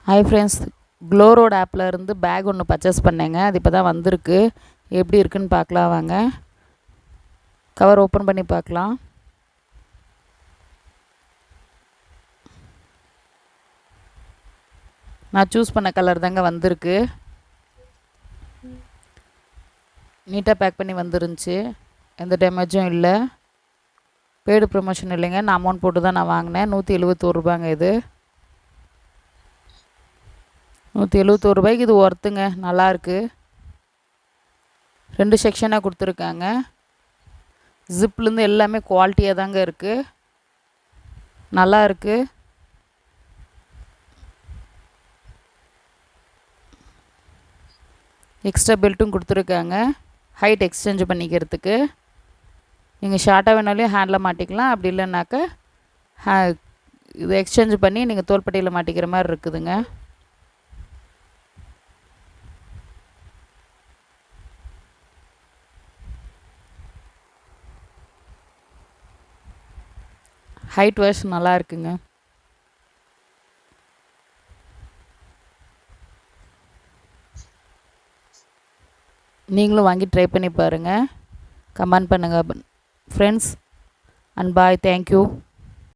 Hi friends, க்ளோரோட ஆப்பில் இருந்து back ஒன்று பர்ச்சேஸ் பண்ணேங்க. அது இப்போ தான் வந்திருக்கு. எப்படி இருக்குன்னு பார்க்கலாம் வாங்க. கவர் ஓப்பன் பண்ணி பார்க்கலாம். நான் சூஸ் பண்ண கலர் தாங்க வந்திருக்கு. நீட்டாக பேக் பண்ணி வந்துருந்துச்சு. எந்த டேமேஜும் இல்லை. பெய்டு ப்ரொமோஷன் இல்லைங்க. நான் அமௌண்ட் போட்டு தான் நான் வாங்கினேன். 171 ரூபாங்க இது. 171 ரூபாய்க்கு இது ஒர்த்துங்க. நல்லாயிருக்கு. 2 செக்ஷனாக கொடுத்துருக்காங்க. ஜிப்லேருந்து எல்லாமே குவாலிட்டியாக தாங்க இருக்குது. நல்லா இருக்குது. எக்ஸ்ட்ரா பெல்ட்டும் கொடுத்துருக்காங்க. ஹைட் எக்ஸ்சேஞ்ச் பண்ணிக்கிறதுக்கு. நீங்கள் ஷார்ட்டாக வேணாலும் ஹேண்டில் மாட்டிக்கலாம். அப்படி இல்லைனாக்கா இது எக்ஸ்சேஞ்ச் பண்ணி நீங்கள் தோள்பட்டையில் மாட்டிக்கிற மாதிரி இருக்குதுங்க. ஹைட் வாஷ் நல்லா இருக்குங்க. நீங்களும் வாங்கி ட்ரை பண்ணி பாருங்கள். கமெண்ட் பண்ணுங்கள் ஃப்ரெண்ட்ஸ். And bye. தேங்க்யூ.